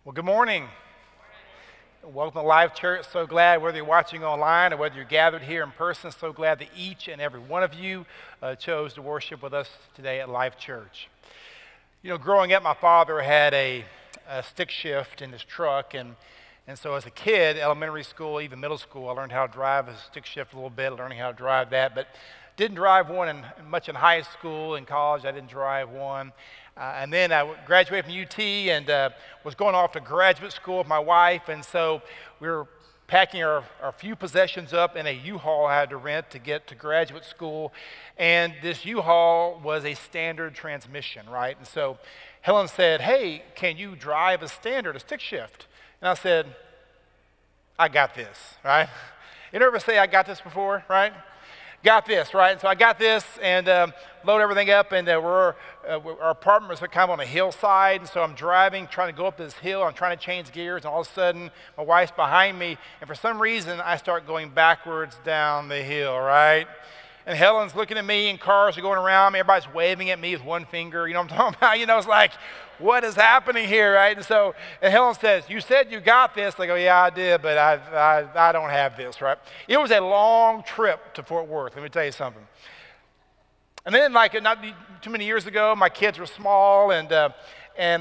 Well, good morning. Welcome to Live Church. So glad whether you're watching online or whether you're gathered here in person, so glad that each and every one of you chose to worship with us today at Live Church. You know, growing up, my father had a stick shift in his truck, and so as a kid, elementary school, even middle school, I learned how to drive a stick shift a little bit, learning how to drive that, but didn't drive one much in high school. In college, I didn't drive one. And then I graduated from UT and was going off to graduate school with my wife. And so we were packing our few possessions up in a U-Haul I had to rent to get to graduate school. And this U-Haul was a standard transmission, right? And so Helen said, "Hey, can you drive a standard, a stick shift?" And I said, "I got this," right? You ever say, "I got this" before, right? Got this, right? And so I got this and load everything up, and our apartment was kind of on a hillside, and so I'm driving, trying to go up this hill. I'm trying to change gears, and all of a sudden, my wife's behind me, and for some reason, I start going backwards down the hill, right? And Helen's looking at me, and cars are going around me. Everybody's waving at me with one finger. You know what I'm talking about? You know, it's like, what is happening here, right? And Helen says, "You said you got this." I go, "Yeah, I did, but I don't have this," right? It was a long trip to Fort Worth, let me tell you something. And then, like, not too many years ago, my kids were small, and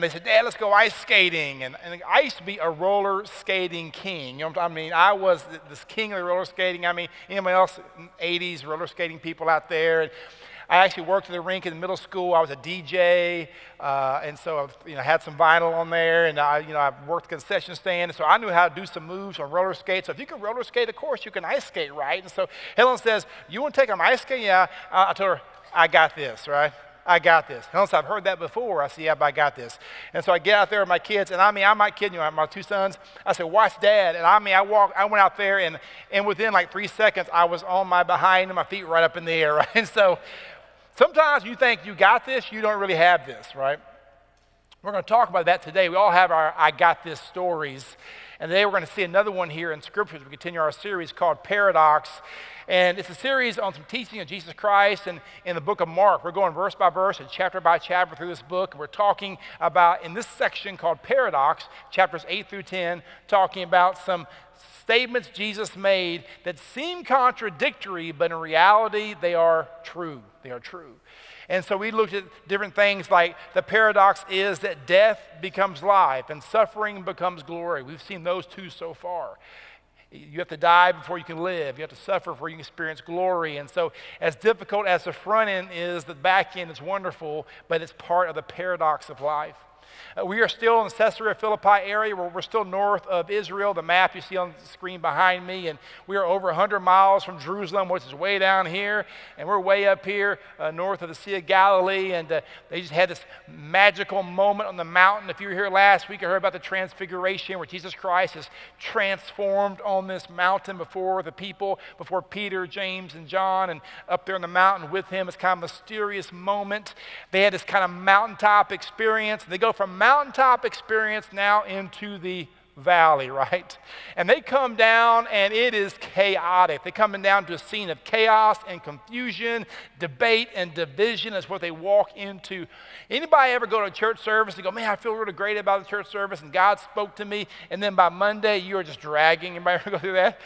they said, "Dad, let's go ice skating." And I used to be a roller skating king. You know, I mean, I was this king of the roller skating. I mean, anybody else in the 80s roller skating people out there? And I actually worked at the rink in middle school. I was a DJ, and so I had some vinyl on there, and I worked the concession stand, and so I knew how to do some moves on roller skates. So if you can roller skate, of course, you can ice skate, right? And so Helen says, "You want to take them ice skating?" Yeah. I told her, "I got this," right? I got this. Helen said, "I've heard that before." I said, "Yeah, but I got this." And so I get out there with my kids, and I'm not kidding you, my two sons. I said, "Watch Dad." And I went out there, and within like 3 seconds, I was on my behind and my feet right up in the air, right? And so sometimes you think you got this, you don't really have this, right? We're going to talk about that today. We all have our "I got this" stories. And today we're going to see another one here in Scripture as we continue our series called Paradox. And it's a series on some teaching of Jesus Christ and in the book of Mark. We're going verse by verse and chapter by chapter through this book. And we're talking about, in this section called Paradox, chapters 8 through 10, talking about some statements Jesus made that seem contradictory, but in reality, they are true. They are true. And so we looked at different things like the paradox is that death becomes life and suffering becomes glory. We've seen those two so far. You have to die before you can live. You have to suffer before you can experience glory. And so as difficult as the front end is, the back end is wonderful, but it's part of the paradox of life. We are still in the Caesarea Philippi area where we're still north of Israel, the map you see on the screen behind me, and we are over 100 miles from Jerusalem, which is way down here, and we're way up here north of the Sea of Galilee, and they just had this magical moment on the mountain. If you were here last week, I heard about the Transfiguration where Jesus Christ is transformed on this mountain before the people, before Peter, James, and John, and up there on the mountain with him. It's kind of a mysterious moment. They had this kind of mountaintop experience. They go from mountaintop experience now into the valley, right? And they come down and it is chaotic. They come down to a scene of chaos and confusion, debate and division is what they walk into. Anybody ever go to a church service and go, "Man, I feel really great about the church service and God spoke to me," and then by Monday you are just dragging? Anybody ever go through that?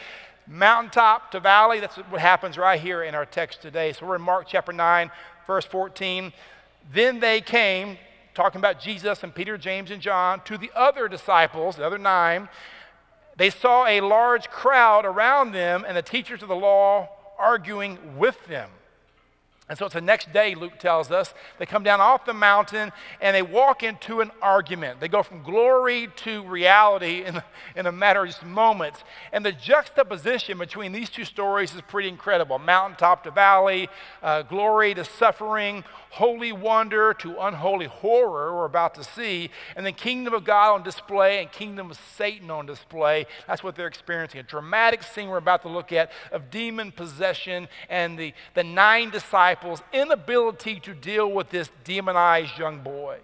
Mountaintop to valley, that's what happens right here in our text today. So we're in Mark chapter 9, verse 14. Then they came, talking about Jesus and Peter, James, and John, to the other disciples, the other 9. They saw a large crowd around them and the teachers of the law arguing with them. And so it's the next day, Luke tells us. They come down off the mountain and they walk into an argument. They go from glory to reality in a matter of just moments. And the juxtaposition between these two stories is pretty incredible. Mountaintop to valley, glory to suffering, holy wonder to unholy horror we're about to see, and then kingdom of God on display and kingdom of Satan on display. That's what they're experiencing. A dramatic scene we're about to look at of demon possession and the 9 disciples' inability to deal with this demonized young boy.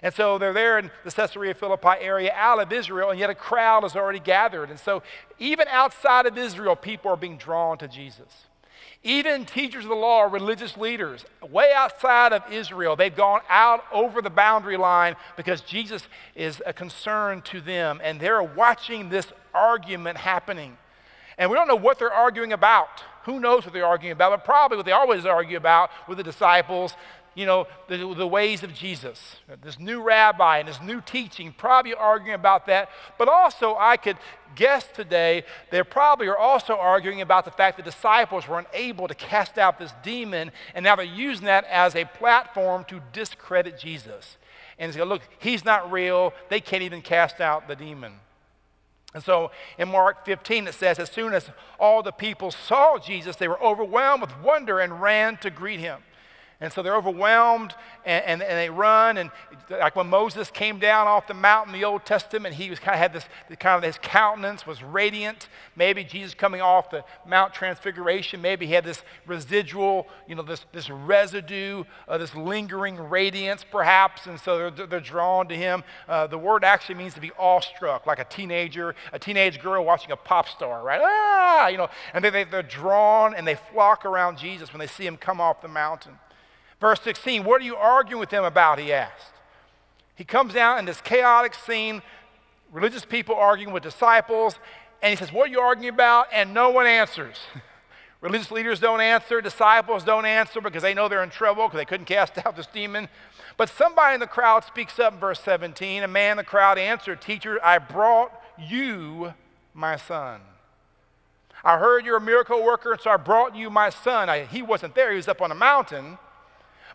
And so they're there in the Caesarea Philippi area out of Israel, and yet a crowd has already gathered. And so even outside of Israel, people are being drawn to Jesus. Even teachers of the law, religious leaders, way outside of Israel, they've gone out over the boundary line because Jesus is a concern to them, and they're watching this argument happening. And we don't know what they're arguing about. Who knows what they're arguing about? But probably what they always argue about with the disciples, the ways of Jesus. This new rabbi and his new teaching, probably arguing about that. But also, I could guess today, they probably are also arguing about the fact that disciples were unable to cast out this demon, and now they're using that as a platform to discredit Jesus. And say, look, he's not real. They can't even cast out the demon. And so in Mark 15, it says, as soon as all the people saw Jesus, they were overwhelmed with wonder and ran to greet him. And so they're overwhelmed, and they run, and like when Moses came down off the mountain in the Old Testament, he was his countenance was radiant. Maybe Jesus coming off the Mount Transfiguration, maybe he had this residual, this residue, this lingering radiance perhaps, and so they're drawn to him. The word actually means to be awestruck, like a teenage girl watching a pop star, right? And they're drawn and they flock around Jesus when they see him come off the mountain. Verse 16, what are you arguing with them about, he asked. He comes down in this chaotic scene, religious people arguing with disciples, and he says, what are you arguing about? And no one answers. Religious leaders don't answer, disciples don't answer because they know they're in trouble because they couldn't cast out this demon. But somebody in the crowd speaks up in verse 17. A man in the crowd answered, teacher, I brought you my son. I heard you're a miracle worker, and so I brought you my son. He wasn't there, he was up on a mountain.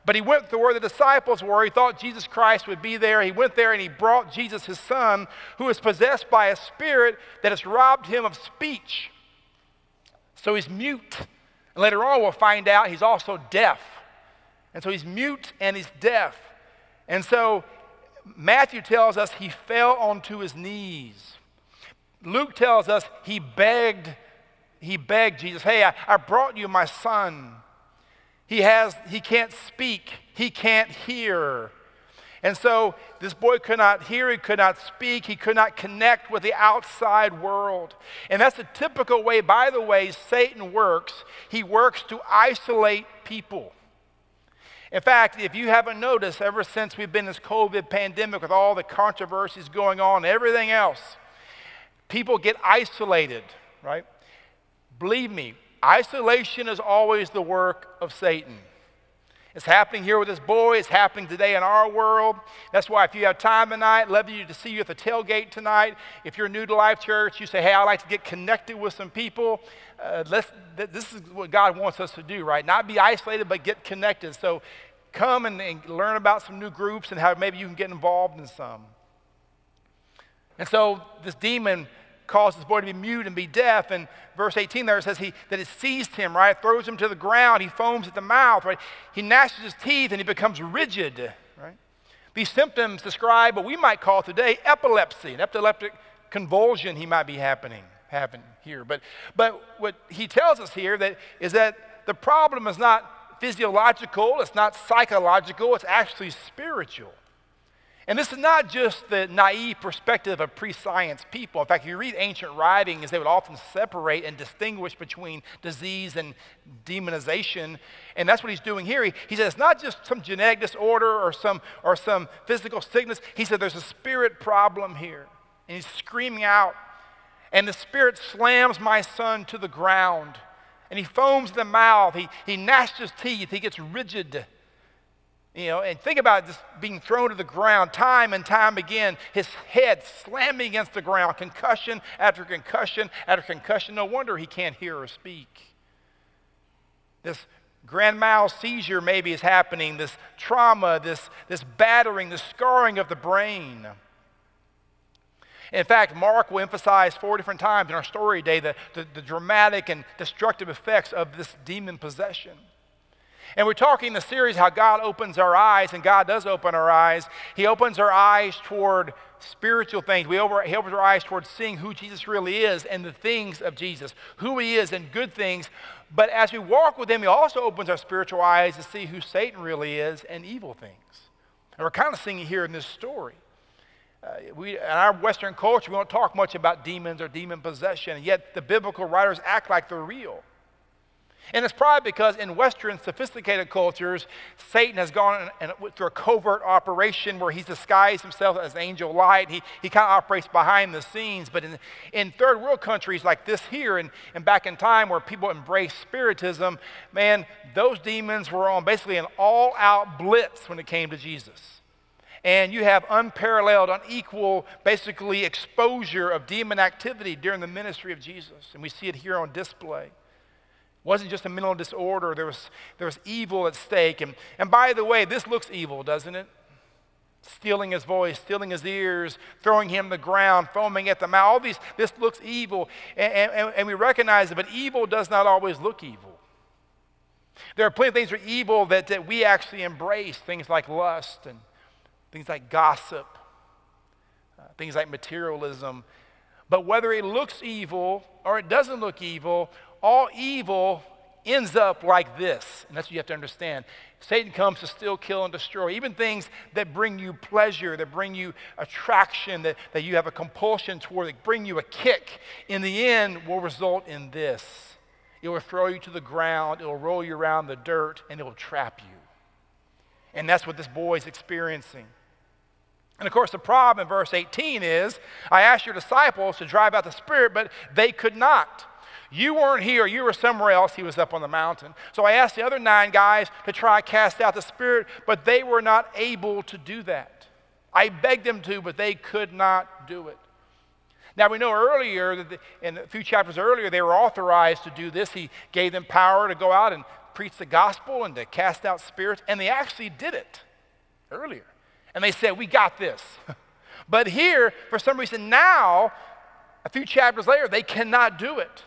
But he went to where the disciples were. He thought Jesus Christ would be there. He went there and he brought Jesus, his son, who is possessed by a spirit that has robbed him of speech. So he's mute. And later on we'll find out he's also deaf. And so he's mute and he's deaf. And so Matthew tells us he fell onto his knees. Luke tells us he begged Jesus, hey, I brought you my son. He can't speak, he can't hear. And so this boy could not hear, he could not speak, he could not connect with the outside world. And that's a typical way, by the way, Satan works. He works to isolate people. In fact, if you haven't noticed, ever since we've been in this COVID pandemic with all the controversies going on and everything else, people get isolated, right? Believe me, isolation is always the work of Satan. It's happening here with this boy. It's happening today in our world. That's why if you have time tonight, I'd love you to see you at the tailgate tonight. If you're new to Life Church, you say, hey, I'd like to get connected with some people. This is what God wants us to do, right? Not be isolated, but get connected. So come and learn about some new groups and how maybe you can get involved in some. And so this demon caused this boy to be mute and be deaf. And verse 18 there, it says that it seized him, right? Throws him to the ground. He foams at the mouth, right? He gnashes his teeth and he becomes rigid, right? These symptoms describe what we might call today epilepsy, an epileptic convulsion he might be having here. But what he tells us here is that the problem is not physiological, it's not psychological, it's actually spiritual. And this is not just the naive perspective of pre-science people. In fact, if you read ancient writings, they would often separate and distinguish between disease and demonization. And that's what he's doing here. He said it's not just some genetic disorder or some physical sickness. He said there's a spirit problem here. And he's screaming out. And the spirit slams my son to the ground. And he foams the mouth. He gnashes his teeth. He gets rigid. And think about just being thrown to the ground time and time again, his head slamming against the ground, concussion after concussion after concussion. No wonder he can't hear or speak. This grand mal seizure maybe is happening, this trauma, this battering, this scarring of the brain. In fact, Mark will emphasize 4 different times in our story today the dramatic and destructive effects of this demon possession. And we're talking in the series how God opens our eyes, and God does open our eyes. He opens our eyes toward spiritual things. He opens our eyes toward seeing who Jesus really is and the things of Jesus, who he is and good things. But as we walk with him, he also opens our spiritual eyes to see who Satan really is and evil things. And we're kind of seeing it here in this story. In our Western culture, we don't talk much about demons or demon possession, and yet the biblical writers act like they're real. And it's probably because in Western sophisticated cultures, Satan has gone through a covert operation where he's disguised himself as angel light. He kind of operates behind the scenes. But in third world countries like this here and back in time where people embraced spiritism, man, those demons were on basically an all-out blitz when it came to Jesus. And you have unparalleled, unequal, basically exposure of demon activity during the ministry of Jesus. And we see it here on display. It wasn't just a mental disorder. There was evil at stake. And by the way, this looks evil, doesn't it? Stealing his voice, stealing his ears, throwing him to the ground, foaming at the mouth. All this looks evil. And we recognize it, but evil does not always look evil. There are plenty of things that are evil that we actually embrace, things like lust and things like gossip, things like materialism. But whether it looks evil or it doesn't look evil, all evil ends up like this, and that's what you have to understand. Satan comes to steal, kill, and destroy. Even things that bring you pleasure, that bring you attraction, that you have a compulsion toward, that bring you a kick, in the end will result in this. It will throw you to the ground, it will roll you around the dirt, and it will trap you. And that's what this boy is experiencing. And of course, the problem in verse 18 is, I asked your disciples to drive out the spirit, but they could not. You weren't here, you were somewhere else. He was up on the mountain. So I asked the other 9 guys to try cast out the spirit, but they were not able to do that. I begged them to, but they could not do it. Now we know earlier, that in a few chapters earlier, they were authorized to do this. He gave them power to go out and preach the gospel and to cast out spirits, and they actually did it earlier. And they said, we got this. But here, for some reason now, a few chapters later, they cannot do it.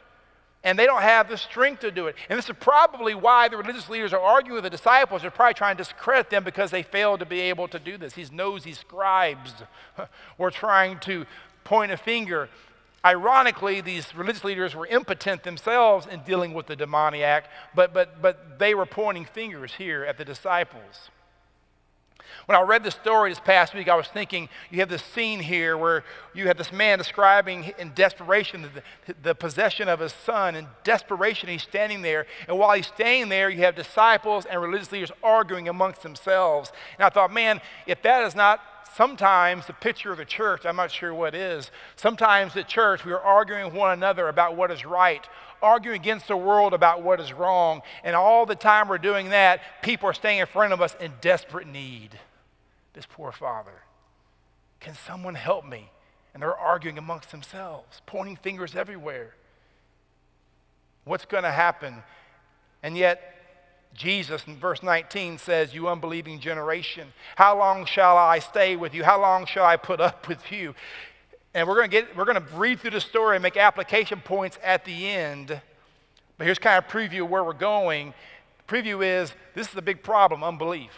And they don't have the strength to do it. And this is probably why the religious leaders are arguing with the disciples. They're probably trying to discredit them because they failed to be able to do this. These nosy scribes were trying to point a finger. Ironically, these religious leaders were impotent themselves in dealing with the demoniac, but they were pointing fingers here at the disciples. When I read this story this past week, I was thinking, you have this scene here where you have this man describing in desperation the possession of his son. In desperation, he's standing there. And while he's standing there, you have disciples and religious leaders arguing amongst themselves. And I thought, man, if that is not sometimes the picture of the church, I'm not sure what is. Sometimes at church, we are arguing with one another about what is right, arguing against the world about what is wrong. And all the time we're doing that, people are staying in front of us in desperate need. This poor father. Can someone help me? And they're arguing amongst themselves, pointing fingers everywhere. What's going to happen? And yet, Jesus in verse 19 says, you unbelieving generation, how long shall I stay with you? How long shall I put up with you? And we're going to read through the story and make application points at the end. But here's kind of a preview of where we're going. The preview is, this is the big problem, unbelief.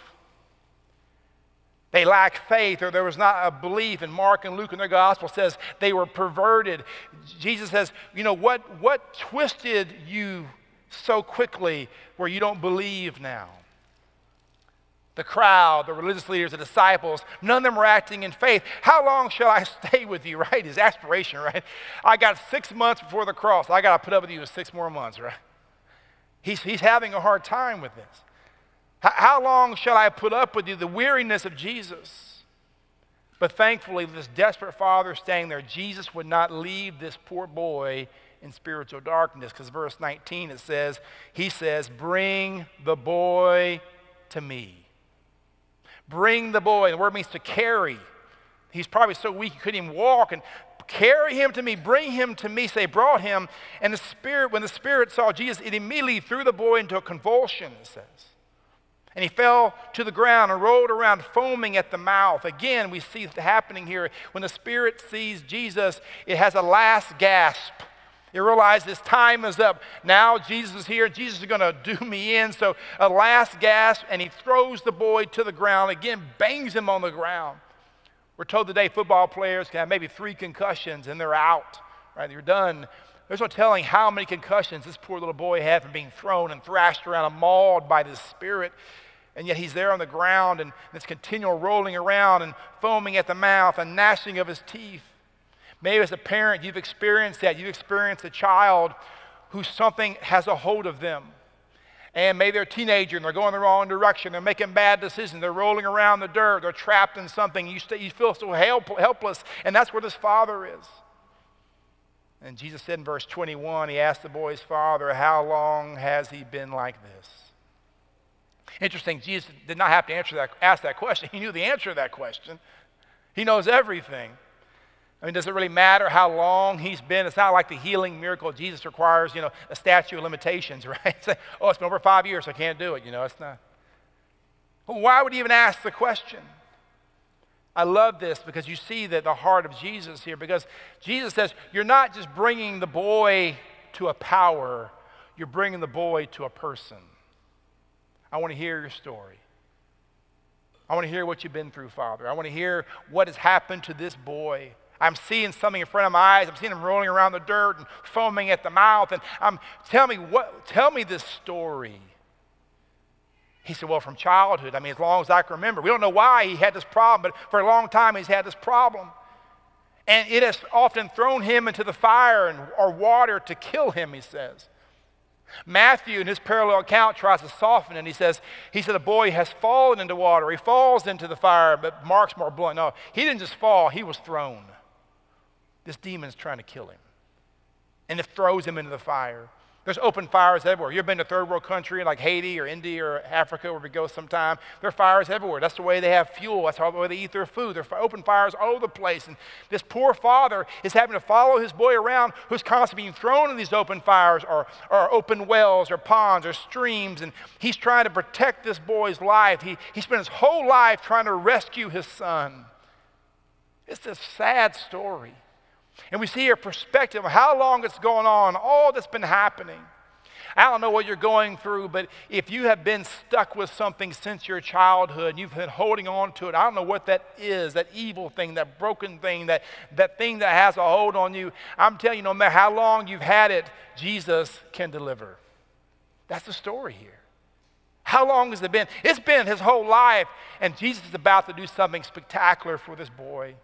They lacked faith, or there was not a belief. And Mark and Luke in their gospel says they were perverted. Jesus says, you know, what twisted you so quickly where you don't believe now? The crowd, the religious leaders, the disciples, none of them were acting in faith. How long shall I stay with you, right? His aspiration, right? I got 6 months before the cross. I got to put up with you 6 more months, right? He's having a hard time with this. How long shall I put up with you? The weariness of Jesus. But thankfully, this desperate father standing there, Jesus would not leave this poor boy in spiritual darkness, because verse 19 it says, he says, bring the boy to me. Bring the boy. The word means to carry. He's probably so weak he couldn't even walk. And carry him to me, bring him to me. So they brought him. And the spirit, when the spirit saw Jesus, it immediately threw the boy into a convulsion, it says. And he fell to the ground and rolled around, foaming at the mouth. Again, we see it happening here. When the spirit sees Jesus, it has a last gasp. It realizes time is up. Now Jesus is here. Jesus is going to do me in. So a last gasp, and he throws the boy to the ground. Again, bangs him on the ground. We're told today football players can have maybe 3 concussions, and they're out. Right? They're done. There's no telling how many concussions this poor little boy had from being thrown and thrashed around and mauled by this spirit. And yet he's there on the ground, and this continual rolling around and foaming at the mouth and gnashing of his teeth. Maybe as a parent, you've experienced that. You've experienced a child who something has a hold of them. And maybe they're a teenager and they're going the wrong direction. They're making bad decisions. They're rolling around the dirt. They're trapped in something. You feel so helpless. And that's where this father is. And Jesus said in verse 21, he asked the boy's father, how long has he been like this? Interesting, Jesus did not have to ask that question. He knew the answer to that question. He knows everything. I mean, does it really matter how long he's been? It's not like the healing miracle Jesus requires, a statute of limitations, right? It's like, oh, it's been over 5 years, so I can't do it. It's not. Well, why would he even ask the question? I love this because you see the heart of Jesus here, because Jesus says, you're not just bringing the boy to a power, you're bringing the boy to a person. I want to hear your story. I want to hear what you've been through, Father. I want to hear what has happened to this boy. I'm seeing something in front of my eyes. I'm seeing him rolling around the dirt and foaming at the mouth. And tell me this story. He said, well, from childhood, as long as I can remember. We don't know why he had this problem, but for a long time he's had this problem. And it has often thrown him into the fire or water to kill him, he says. Matthew, in his parallel account, tries to soften it. And he said the boy has fallen into water. He falls into the fire, but Mark's more blunt. No, he didn't just fall, he was thrown. This demon's trying to kill him. And it throws him into the fire. There's open fires everywhere. You've been to third world country like Haiti or India or Africa where we go sometime. There are fires everywhere. That's the way they have fuel. That's the way they eat their food. There are open fires all over the place. And this poor father is having to follow his boy around who's constantly being thrown in these open fires or open wells or ponds or streams. And he's trying to protect this boy's life. He spent his whole life trying to rescue his son. It's a sad story. And we see a perspective of how long it's going on, all that's been happening. I don't know what you're going through, but if you have been stuck with something since your childhood, and you've been holding on to it, I don't know what that is, that evil thing, that broken thing, that thing that has a hold on you. I'm telling you, no matter how long you've had it, Jesus can deliver. That's the story here. How long has it been? It's been his whole life, and Jesus is about to do something spectacular for this boy.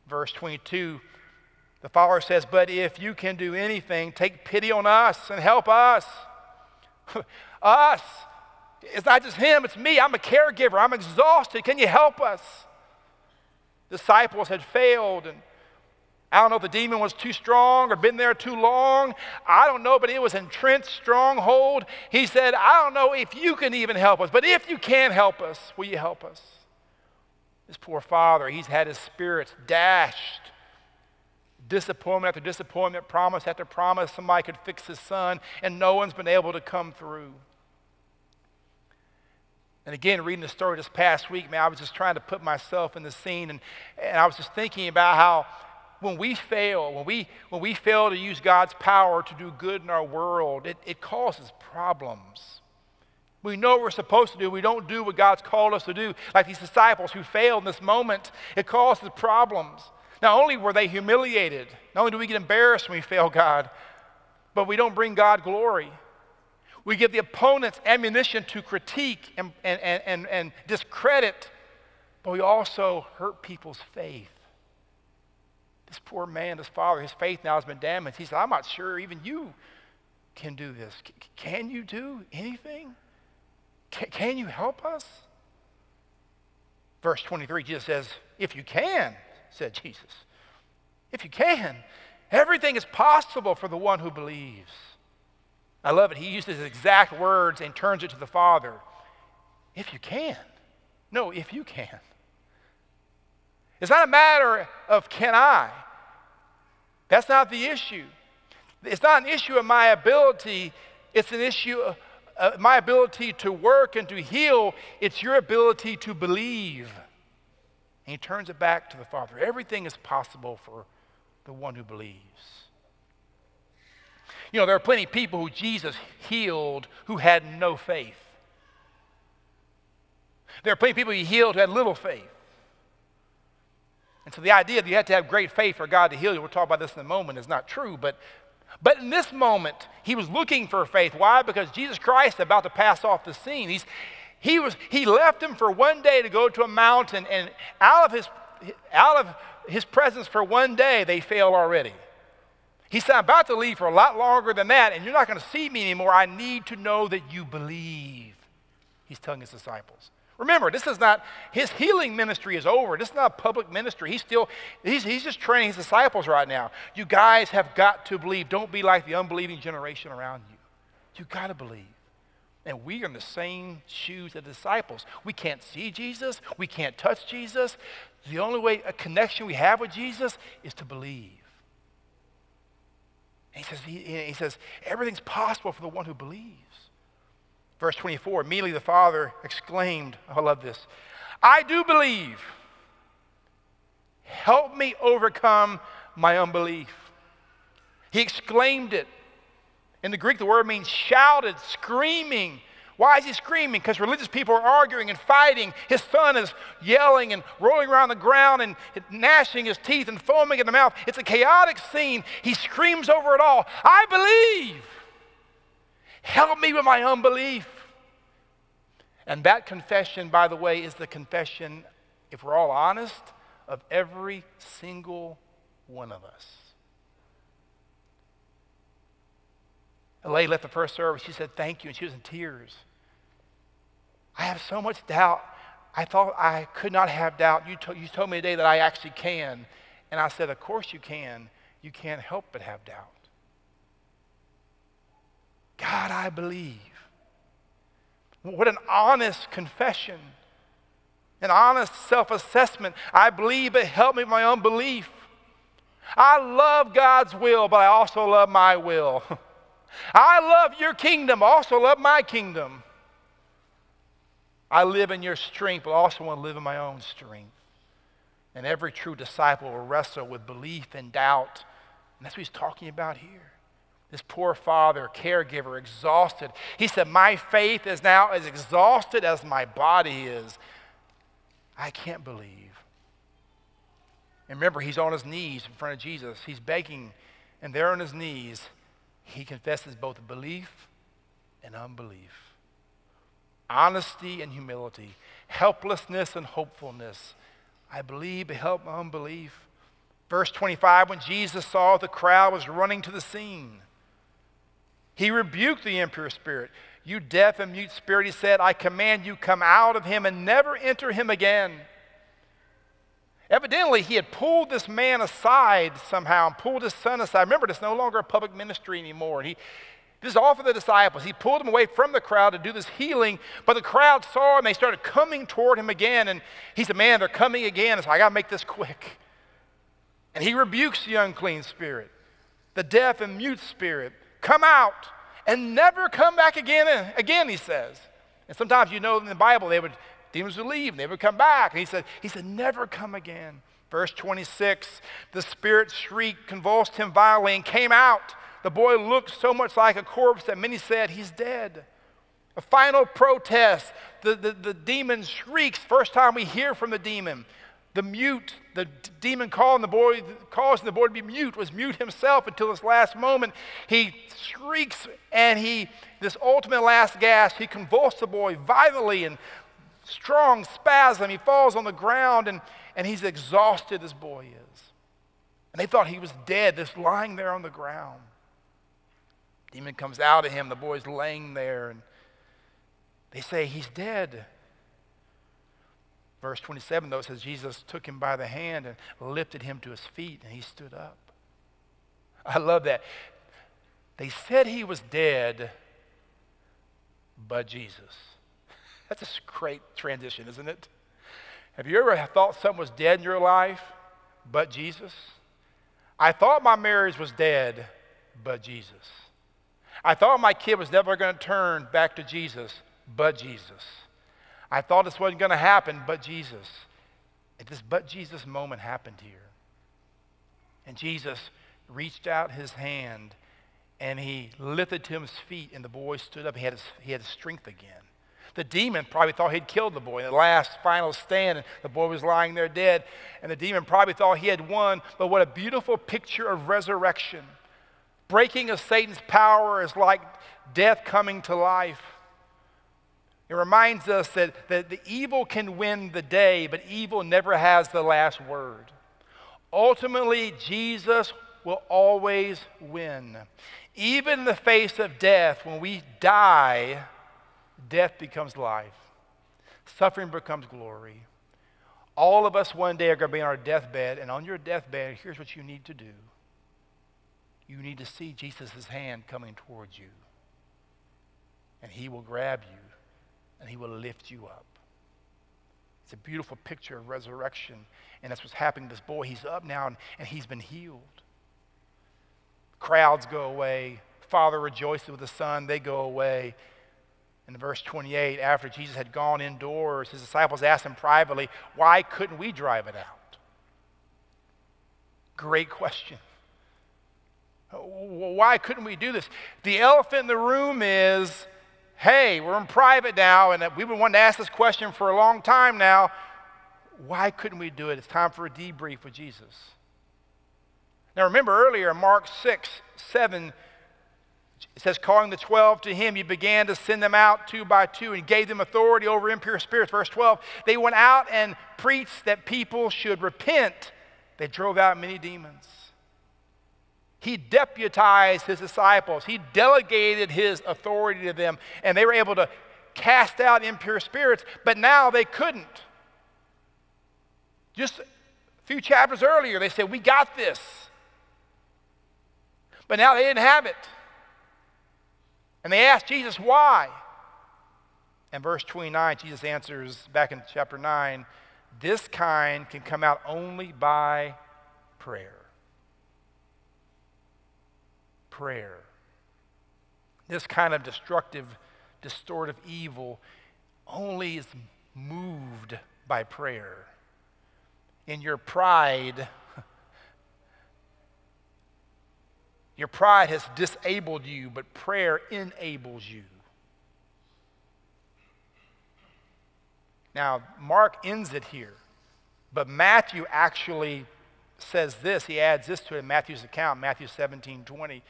Verse 22, the father says, but if you can do anything, take pity on us and help us. Us. It's not just him, it's me. I'm a caregiver. I'm exhausted. Can you help us? Disciples had failed, and I don't know if the demon was too strong or been there too long. I don't know, but it was entrenched stronghold. He said, I don't know if you can even help us, but if you can help us, will you help us? This poor father, he's had his spirits dashed. Disappointment after disappointment, promise after promise, somebody could fix his son, and no one's been able to come through. And again, reading the story this past week, I was just trying to put myself in the scene, and I was just thinking about how when we fail, when we fail to use God's power to do good in our world, it causes problems. We know what we're supposed to do. We don't do what God's called us to do. Like these disciples who failed in this moment, it causes problems. Not only were they humiliated, not only do we get embarrassed when we fail God, but we don't bring God glory. We give the opponents ammunition to critique and discredit, but we also hurt people's faith. This poor man, this father, his faith now has been damaged. He said, I'm not sure even you can do this. Can you do anything? Can you help us? Verse 23, Jesus says, if you can, said Jesus. If you can, everything is possible for the one who believes. I love it. He uses his exact words and turns it to the Father. If you can. No, if you can. It's not a matter of can I. That's not the issue. It's not an issue of my ability. It's an issue of my ability to work and to heal. It's your ability to believe. And he turns it back to the Father. Everything is possible for the one who believes. There are plenty of people who Jesus healed who had no faith. There are plenty of people he healed who had little faith. And so the idea that you have to have great faith for God to heal you, we'll talk about this in a moment, is not true. But in this moment, he was looking for faith. Why? Because Jesus Christ is about to pass off the scene. He left him for one day to go to a mountain, and out of his presence for one day, they failed already. He said, I'm about to leave for a lot longer than that, and you're not going to see me anymore. I need to know that you believe. He's telling his disciples. Remember, this is not, his healing ministry is over. This is not a public ministry. He's just training his disciples right now. You guys have got to believe. Don't be like the unbelieving generation around you. You got to believe. And we are in the same shoes as the disciples. We can't see Jesus. We can't touch Jesus. The only way, a connection we have with Jesus is to believe. And he says, everything's possible for the one who believes. Verse 24, immediately the Father exclaimed, I love this, I do believe. Help me overcome my unbelief. He exclaimed it. In the Greek, the word means shouted, screaming. Why is he screaming? Because religious people are arguing and fighting. His son is yelling and rolling around the ground and gnashing his teeth and foaming at the mouth. It's a chaotic scene. He screams over it all, I believe. Help me with my unbelief. And that confession, by the way, is the confession, if we're all honest, of every single one of us. A lady left the first service. She said, thank you, and she was in tears. I have so much doubt. I thought I could not have doubt. You told me today that I actually can. And I said, of course you can. You can't help but have doubt. God, I believe. What an honest confession. An honest self-assessment. I believe, but help me with my unbelief. I love God's will, but I also love my will. I love your kingdom, also love my kingdom. I live in your strength, but also want to live in my own strength. And every true disciple will wrestle with belief and doubt. And that's what he's talking about here. This poor father, caregiver, exhausted. He said, my faith is now as exhausted as my body is. I can't believe. And remember, he's on his knees in front of Jesus. He's begging, and there on his knees, he confesses both belief and unbelief, honesty and humility, helplessness and hopefulness. I believe, but help my unbelief. Verse 25, when Jesus saw the crowd was running to the scene, he rebuked the impure spirit. You deaf and mute spirit, he said, I command you, come out of him and never enter him again. Evidently, he had pulled this man aside somehow and pulled his son aside. Remember, this is no longer a public ministry anymore. This is all for the disciples. He pulled them away from the crowd to do this healing, but the crowd saw him. They started coming toward him again, and he said, man, they're coming again. So I got to make this quick. And he rebukes the unclean spirit, the deaf and mute spirit. Come out and never come back again, he says. And sometimes you know in the Bible demons would leave and they would come back. And he said, never come again. Verse 26, the spirit shrieked, convulsed him violently, and came out. The boy looked so much like a corpse that many said, he's dead. A final protest. The demon shrieks. First time we hear from the demon. The demon causing the boy to be mute, was mute himself until his last moment. He shrieks, and this ultimate last gasp, he convulsed the boy violently and strong spasm. He falls on the ground, and he's exhausted, this boy is. And they thought he was dead, just lying there on the ground. Demon comes out of him, the boy's laying there, and they say he's dead. Verse 27, though, says Jesus took him by the hand and lifted him to his feet, and he stood up. I love that. They said he was dead, but Jesus. That's a great transition, isn't it? Have you ever thought something was dead in your life, but Jesus? I thought my marriage was dead, but Jesus. I thought my kid was never going to turn back to Jesus, but Jesus. I thought this wasn't going to happen, but Jesus. And this but Jesus moment happened here. And Jesus reached out his hand, and he lifted to his feet, and the boy stood up. He had his strength again. The demon probably thought he'd killed the boy in the last final stand, and the boy was lying there dead. And the demon probably thought he had won, but what a beautiful picture of resurrection. Breaking of Satan's power is like death coming to life. It reminds us that the evil can win the day, but evil never has the last word. Ultimately, Jesus will always win. Even in the face of death, when we die, death becomes life. Suffering becomes glory. All of us one day are going to be on our deathbed, and on your deathbed, here's what you need to do. You need to see Jesus' hand coming towards you, and he will grab you, and he will lift you up. It's a beautiful picture of resurrection, and that's what's happening to this boy. He's up now, and he's been healed. Crowds go away. Father rejoices with the son. They go away. In verse 28, after Jesus had gone indoors, his disciples asked him privately, why couldn't we drive it out? Great question. Why couldn't we do this? The elephant in the room is, hey, we're in private now, and we've been wanting to ask this question for a long time now. Why couldn't we do it? It's time for a debrief with Jesus. Now remember earlier in Mark 6:7, it says, calling the 12 to him, he began to send them out 2 by 2 and gave them authority over impure spirits. Verse 12, they went out and preached that people should repent. They drove out many demons. He deputized his disciples. He delegated his authority to them, and they were able to cast out impure spirits, but now they couldn't. Just a few chapters earlier, they said, we got this. But now they didn't have it. And they asked Jesus why. And verse 29, Jesus answers back in chapter 9, this kind can come out only by prayer. Prayer. This kind of destructive, distortive evil only is moved by prayer. In your pride, your pride has disabled you, but prayer enables you. Now, Mark ends it here, but Matthew actually says this. He adds this to it in Matthew's account, Matthew 17:20.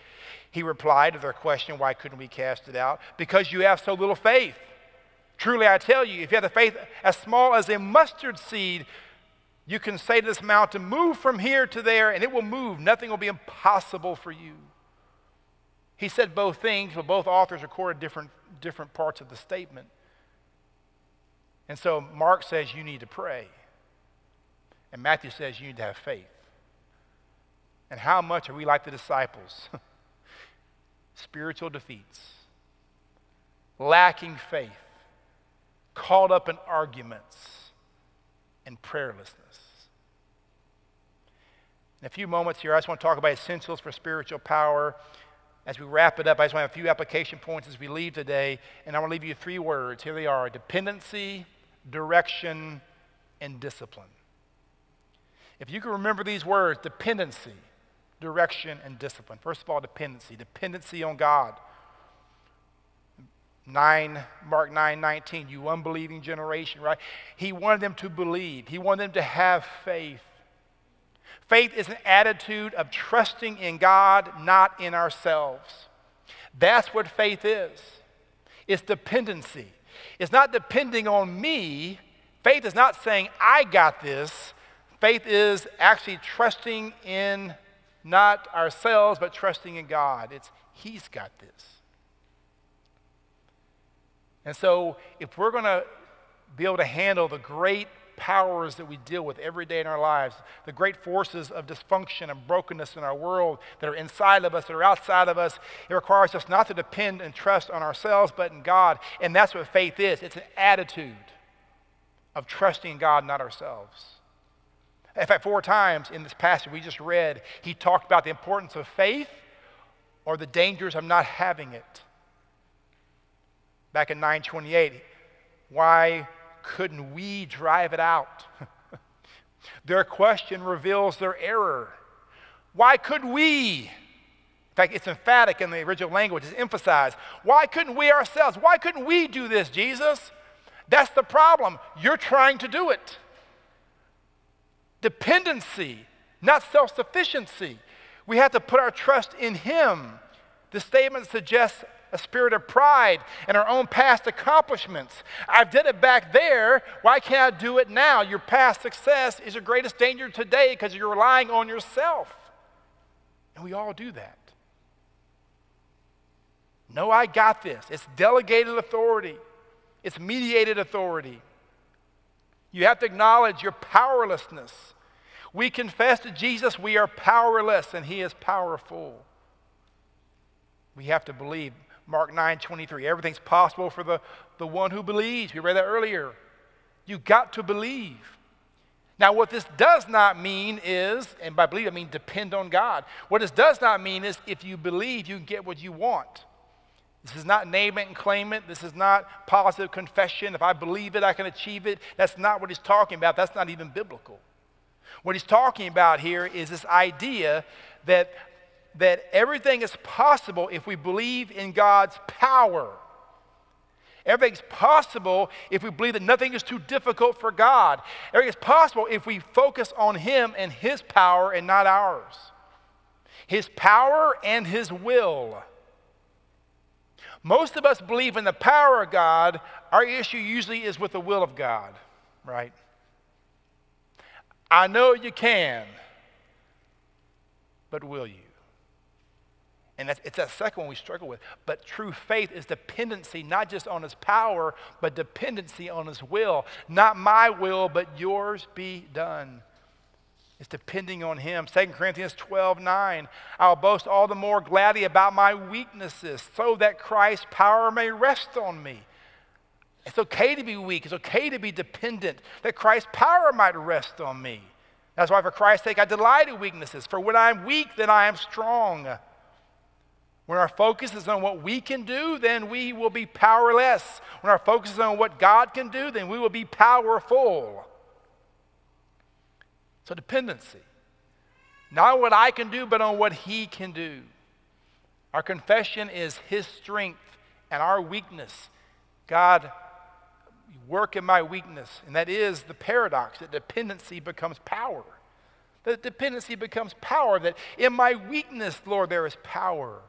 He replied to their question, why couldn't we cast it out? Because you have so little faith. Truly, I tell you, if you have the faith as small as a mustard seed, you can say to this mountain, move from here to there, and it will move. Nothing will be impossible for you. He said both things, but both authors recorded different parts of the statement. And so Mark says you need to pray. And Matthew says you need to have faith. And how much are we like the disciples? Spiritual defeats, lacking faith, caught up in arguments, and prayerlessness. In a few moments here, I just want to talk about essentials for spiritual power. As we wrap it up, I just want to have a few application points as we leave today, and I want to leave you 3 words. Here they are: dependency, direction, and discipline. If you can remember these words, dependency, direction, and discipline. First of all, dependency. Dependency on God. Mark 9:19, you unbelieving generation, right? He wanted them to believe. He wanted them to have faith. Faith is an attitude of trusting in God, not in ourselves. That's what faith is. It's dependency. It's not depending on me. Faith is not saying, I got this. Faith is actually trusting in not ourselves, but trusting in God. It's He's got this. And so if we're going to be able to handle the great powers that we deal with every day in our lives, the great forces of dysfunction and brokenness in our world that are inside of us, that are outside of us, it requires us not to depend and trust on ourselves, but in God. And that's what faith is. It's an attitude of trusting in God, not ourselves. In fact, 4 times in this passage we just read, he talked about the importance of faith or the dangers of not having it. Back in 9:28, why couldn't we drive it out? Their question reveals their error. Why could we? In fact, it's emphatic in the original language. It's emphasized. Why couldn't we ourselves? Why couldn't we do this, Jesus? That's the problem. You're trying to do it. Dependency, not self-sufficiency. We have to put our trust in Him. The statement suggests a spirit of pride in our own past accomplishments. I did it back there. Why can't I do it now? Your past success is your greatest danger today because you're relying on yourself. And we all do that. No, I got this. It's delegated authority. It's mediated authority. You have to acknowledge your powerlessness. We confess to Jesus we are powerless and he is powerful. We have to believe. Mark 9:23, everything's possible for the one who believes. We read that earlier. You got to believe. Now, what this does not mean is, and by believe I mean depend on God. What this does not mean is if you believe, you can get what you want. This is not name it and claim it. This is not positive confession. If I believe it, I can achieve it. That's not what he's talking about. That's not even biblical. What he's talking about here is this idea that everything is possible if we believe in God's power. Everything's possible if we believe that nothing is too difficult for God. Everything's possible if we focus on him and his power and not ours. His power and his will. Most of us believe in the power of God. Our issue usually is with the will of God, right? I know you can, but will you? And it's that second one we struggle with. But true faith is dependency, not just on his power, but dependency on his will. Not my will, but yours be done. It's depending on him. 2 Corinthians 12:9, I'll boast all the more gladly about my weaknesses, so that Christ's power may rest on me. It's okay to be weak. It's okay to be dependent, that Christ's power might rest on me. That's why for Christ's sake I delight in weaknesses. For when I'm weak, then I am strong. When our focus is on what we can do, then we will be powerless. When our focus is on what God can do, then we will be powerful. So dependency. Not on what I can do, but on what he can do. Our confession is his strength and our weakness. God, work in my weakness. And that is the paradox, that dependency becomes power. That dependency becomes power. That in my weakness, Lord, there is power.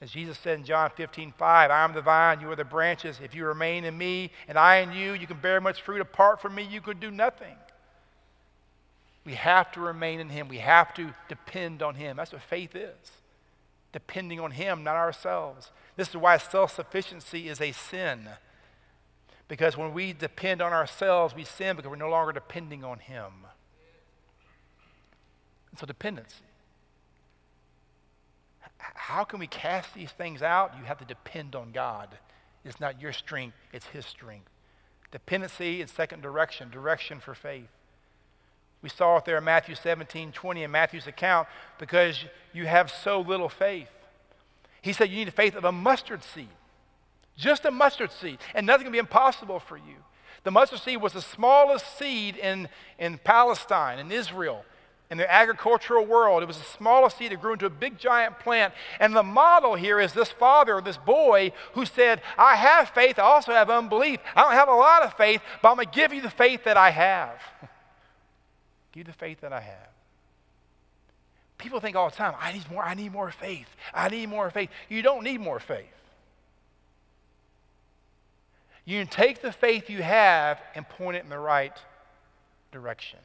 As Jesus said in John 15:5, I am the vine, you are the branches. If you remain in me and I in you, you can bear much fruit. Apart from me, you could do nothing. We have to remain in him. We have to depend on him. That's what faith is. Depending on him, not ourselves. This is why self-sufficiency is a sin. Because when we depend on ourselves, we sin because we're no longer depending on him. And so dependency. How can we cast these things out? You have to depend on God. It's not your strength, it's his strength. Dependency is second direction, direction for faith. We saw it there in Matthew 17:20 in Matthew's account, because you have so little faith. He said you need a faith of a mustard seed. Just a mustard seed. And nothing can be impossible for you. The mustard seed was the smallest seed in Palestine, in Israel, in the agricultural world. It was the smallest seed that grew into a big giant plant. And the model here is this father, this boy, who said, I have faith, I also have unbelief. I don't have a lot of faith, but I'm going to give you the faith that I have. Give you the faith that I have. People think all the time, I need more faith. I need more faith. You don't need more faith. You can take the faith you have and point it in the right direction.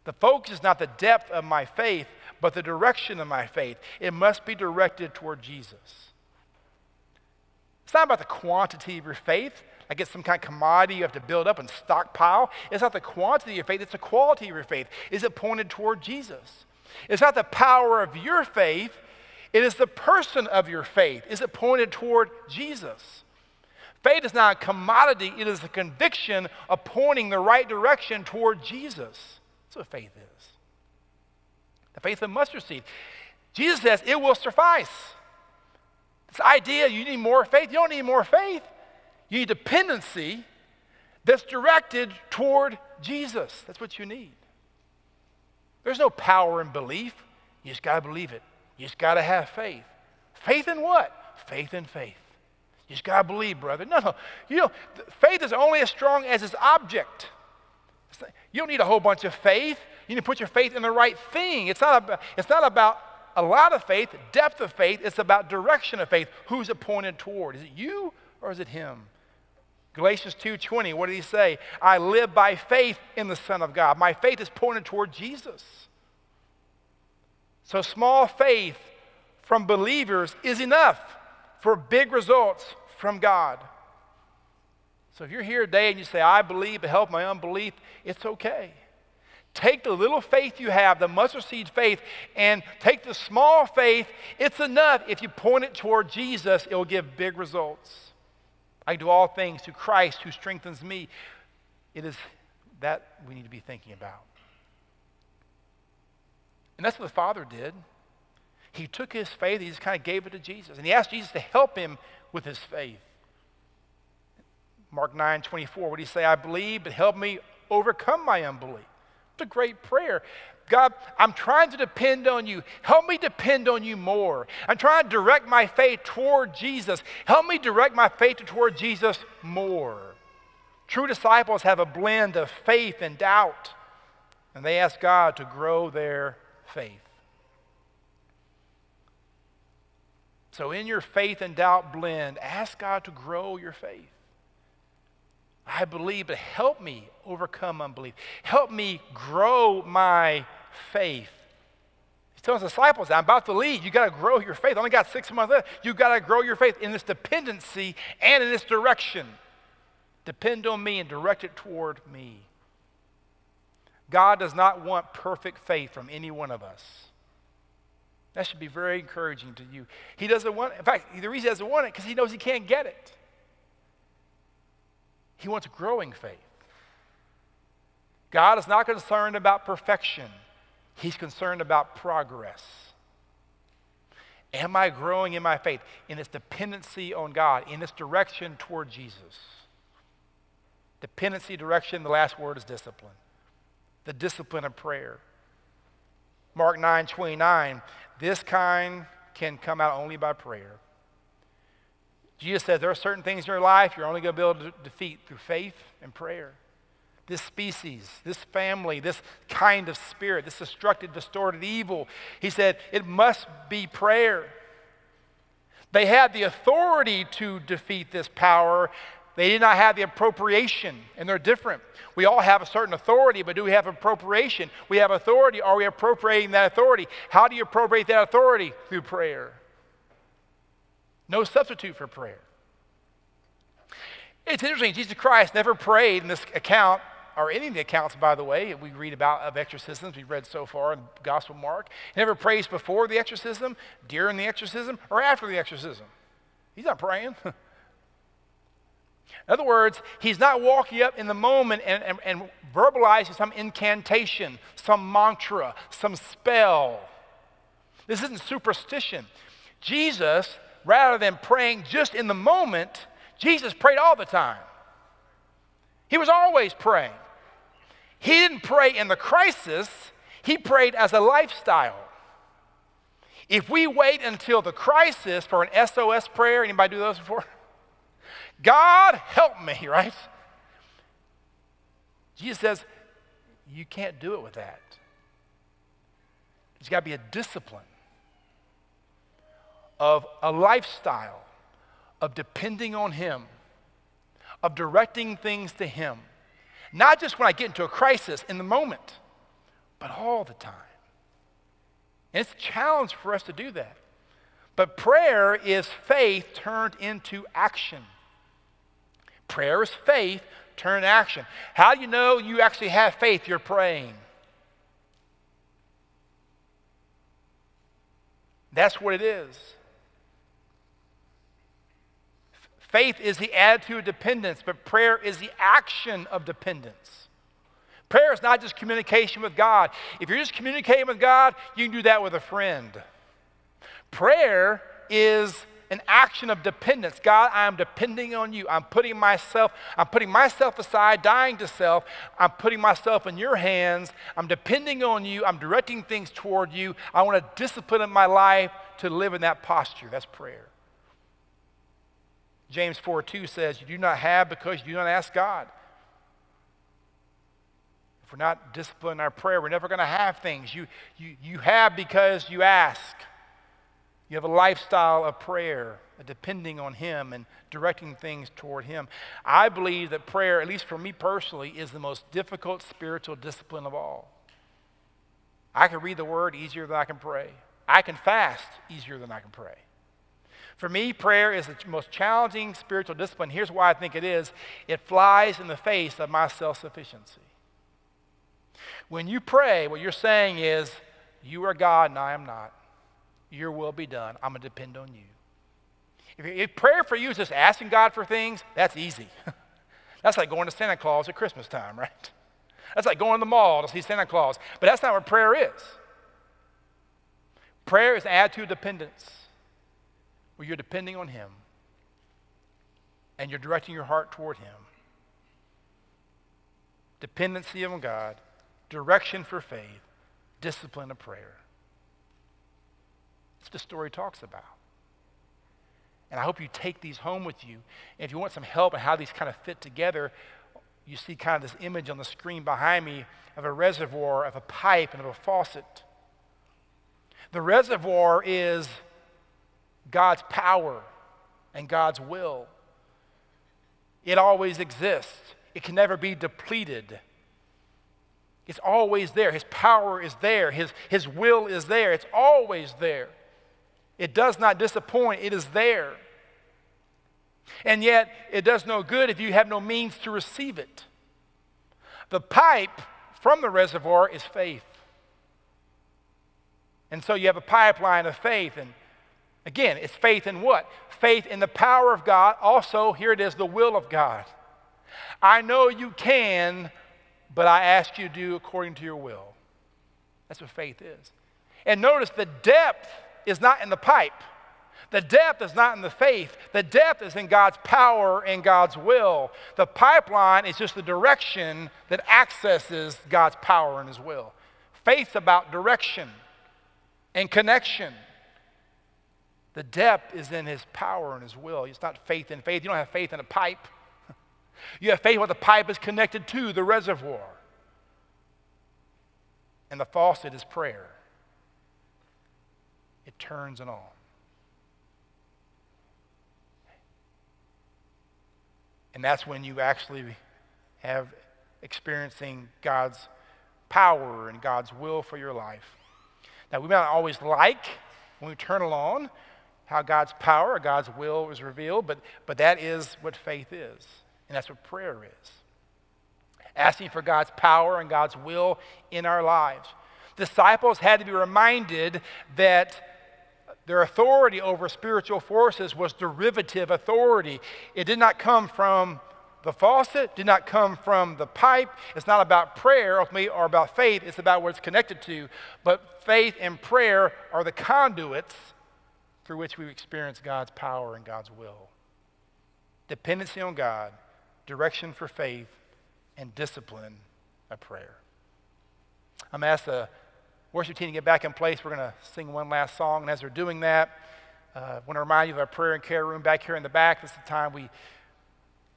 The focus is not the depth of my faith, but the direction of my faith. It must be directed toward Jesus. It's not about the quantity of your faith, like it's some kind of commodity you have to build up and stockpile. It's not the quantity of your faith, it's the quality of your faith. Is it pointed toward Jesus? It's not the power of your faith, it is the person of your faith. Is it pointed toward Jesus? Faith is not a commodity, it is a conviction of pointing the right direction toward Jesus. That's what faith is. The faith of mustard seed. Jesus says it will suffice. This idea you need more faith, you don't need more faith. You need dependency that's directed toward Jesus. That's what you need. There's no power in belief. You just got to believe it. You just got to have faith. Faith in what? Faith in faith. You just got to believe, brother. No. Faith is only as strong as its object. You don't need a whole bunch of faith. You need to put your faith in the right thing. It's not about a lot of faith, depth of faith. It's about direction of faith. Who's it pointed toward? Is it you or is it him? Galatians 2:20, what did he say? I live by faith in the Son of God. My faith is pointed toward Jesus. So small faith from believers is enough for big results from God. So if you're here today and you say, I believe, but help my unbelief, it's okay. Take the little faith you have, the mustard seed faith, and take the small faith. It's enough. If you point it toward Jesus, it will give big results. I do all things through Christ who strengthens me. It is that we need to be thinking about. And that's what the Father did. He took his faith, he just kind of gave it to Jesus. And he asked Jesus to help him with his faith. Mark 9:24, what did he say? I believe, but help me overcome my unbelief. It's a great prayer. God, I'm trying to depend on you. Help me depend on you more. I'm trying to direct my faith toward Jesus. Help me direct my faith toward Jesus more. True disciples have a blend of faith and doubt, and they ask God to grow their faith. So in your faith and doubt blend, ask God to grow your faith. I believe, but help me overcome unbelief. Help me grow my faith. He's telling his disciples, I'm about to leave. You got to grow your faith. I only got 6 months left. You got to grow your faith in this dependency and in this direction. Depend on me and direct it toward me. God does not want perfect faith from any one of us. That should be very encouraging to you. He doesn't want it. In fact, the reason he doesn't want it is because he knows he can't get it. He wants growing faith. God is not concerned about perfection. He's concerned about progress. Am I growing in my faith, in its dependency on God, in its direction toward Jesus? Dependency, direction, the last word is discipline. The discipline of prayer. Mark 9:29, this kind can come out only by prayer. Jesus says there are certain things in your life you're only going to be able to defeat through faith and prayer. This species, this family, this kind of spirit, this destructive, distorted evil, he said it must be prayer. They had the authority to defeat this power. They did not have the appropriation, and they're different. We all have a certain authority, but do we have appropriation? We have authority. Are we appropriating that authority? How do you appropriate that authority? Through prayer. No substitute for prayer. It's interesting, Jesus Christ never prayed in this account, or any of the accounts, by the way, we read about of exorcisms we've read so far in the Gospel of Mark. He never prays before the exorcism, during the exorcism, or after the exorcism. He's not praying. In other words, he's not walking up in the moment and verbalizing some incantation, some mantra, some spell. This isn't superstition. Jesus, rather than praying just in the moment, Jesus prayed all the time. He was always praying. He didn't pray in the crisis. He prayed as a lifestyle. If we wait until the crisis for an SOS prayer, anybody do those before? God help me, right? Jesus says, you can't do it with that. There's got to be a discipline of a lifestyle of depending on him, of directing things to him. Not just when I get into a crisis in the moment, but all the time. And it's a challenge for us to do that. But prayer is faith turned into action. Prayer is faith turned into action. How do you know you actually have faith? You're praying. That's what it is. Faith is the attitude of dependence, but prayer is the action of dependence. Prayer is not just communication with God. If you're just communicating with God, you can do that with a friend. Prayer is an action of dependence. God, I am depending on you. I'm putting myself aside, dying to self. I'm putting myself in your hands. I'm depending on you. I'm directing things toward you. I want to discipline in my life to live in that posture. That's prayer. James 4:2 says, you do not have because you do not ask God. If we're not disciplined in our prayer, we're never going to have things. You have because you ask. You have a lifestyle of prayer, depending on him and directing things toward him. I believe that prayer, at least for me personally, is the most difficult spiritual discipline of all. I can read the word easier than I can pray. I can fast easier than I can pray. For me, prayer is the most challenging spiritual discipline. Here's why I think it is. It flies in the face of my self-sufficiency. When you pray, what you're saying is, you are God and I am not. Your will be done. I'm going to depend on you. If prayer for you is just asking God for things, that's easy. That's like going to Santa Claus at Christmas time, right? That's like going to the mall to see Santa Claus. But that's not what prayer is. Prayer is an attitude of dependence, where you're depending on Him and you're directing your heart toward Him. Dependency on God, direction for faith, discipline of prayer. That's what the story talks about. And I hope you take these home with you. And if you want some help on how these kind of fit together, you see kind of this image on the screen behind me of a reservoir, of a pipe, and of a faucet. The reservoir is God's power and God's will. It always exists. It can never be depleted. It's always there. His power is there. His will is there. It's always there. It does not disappoint. It is there. And yet, it does no good if you have no means to receive it. The pipe from the reservoir is faith. And so you have a pipeline of faith. And again, it's faith in what? Faith in the power of God. Also, here it is, the will of God. I know you can, but I ask you to do according to your will. That's what faith is. And notice the depth is not in the pipe. The depth is not in the faith. The depth is in God's power and God's will. The pipeline is just the direction that accesses God's power and His will. Faith's about direction and connection. The depth is in His power and His will. It's not faith in faith. You don't have faith in a pipe. You have faith when the pipe is connected to the reservoir. And the faucet is prayer. It turns it on. And that's when you actually have experiencing God's power and God's will for your life. Now, we may not always like, when we turn it on, how God's power or God's will is revealed, but that is what faith is. And that's what prayer is. Asking for God's power and God's will in our lives. Disciples had to be reminded that their authority over spiritual forces was derivative authority. It did not come from the faucet, did not come from the pipe. It's not about prayer ultimately or about faith. It's about what it's connected to. But faith and prayer are the conduits through which we experience God's power and God's will. Dependency on God, direction for faith, and discipline of prayer. I'm asked the worship team to get back in place. We're going to sing one last song. And as they're doing that, I want to remind you of our prayer and care room back here in the back. This is the time we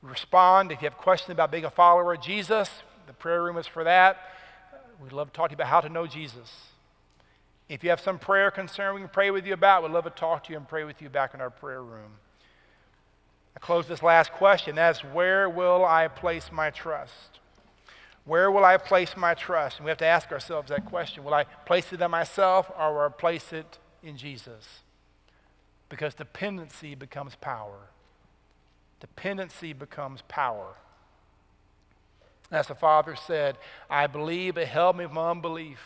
respond. If you have questions about being a follower of Jesus, the prayer room is for that. We'd love to talk to you about how to know Jesus. If you have some prayer concern we can pray with you about, we'd love to talk to you and pray with you back in our prayer room. I close this last question. That's, where will I place my trust? Where will I place my trust? And we have to ask ourselves that question. Will I place it in myself or will I place it in Jesus? Because dependency becomes power. Dependency becomes power. As the Father said, I believe, but help me with my unbelief.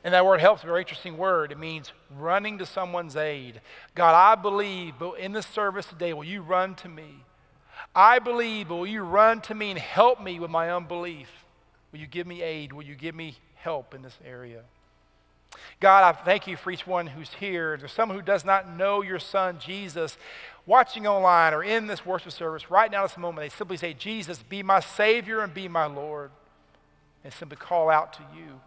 And that word help is a very interesting word. It means running to someone's aid. God, I believe, but in this service today, will you run to me? I believe, but will you run to me and help me with my unbelief? Will you give me aid? Will you give me help in this area? God, I thank you for each one who's here. If there's someone who does not know your Son, Jesus, watching online or in this worship service, right now at this moment, they simply say, Jesus, be my Savior and be my Lord. And simply call out to you.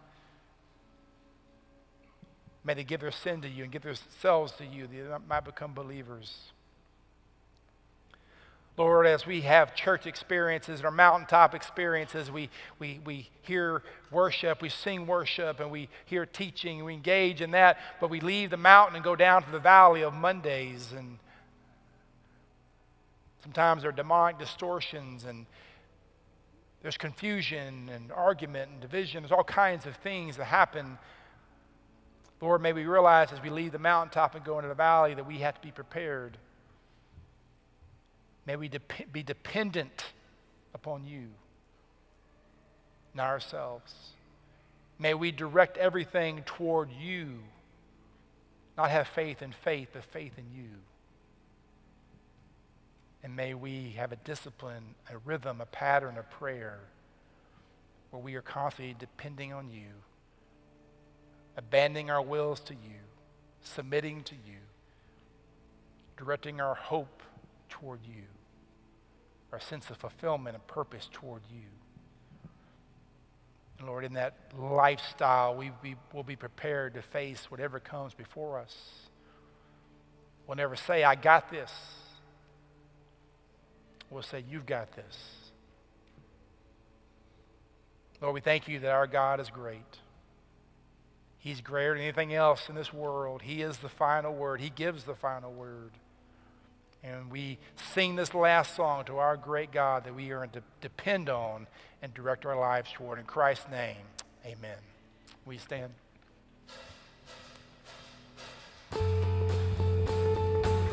May they give their sin to you and give themselves to you, that they might become believers. Lord, as we have church experiences or mountaintop experiences, we hear worship, we sing worship, and we hear teaching, and we engage in that, but we leave the mountain and go down to the valley of Mondays, and sometimes there are demonic distortions, and There's confusion and argument and division. There's all kinds of things that happen. Lord, may we realize as we leave the mountaintop and go into the valley that we have to be prepared. May we be dependent upon you, not ourselves. May we direct everything toward you, not have faith in faith, but faith in you. And may we have a discipline, a rhythm, a pattern of prayer where we are constantly depending on you, abandoning our wills to you, submitting to you, directing our hope toward you, our sense of fulfillment and purpose toward you. And Lord, in that lifestyle, we will be prepared to face whatever comes before us. We'll never say, I got this. We'll say, you've got this. Lord, we thank you that our God is great. He's greater than anything else in this world. He is the final word. He gives the final word. And we sing this last song to our great God that we are to depend on and direct our lives toward. In Christ's name, amen. We stand.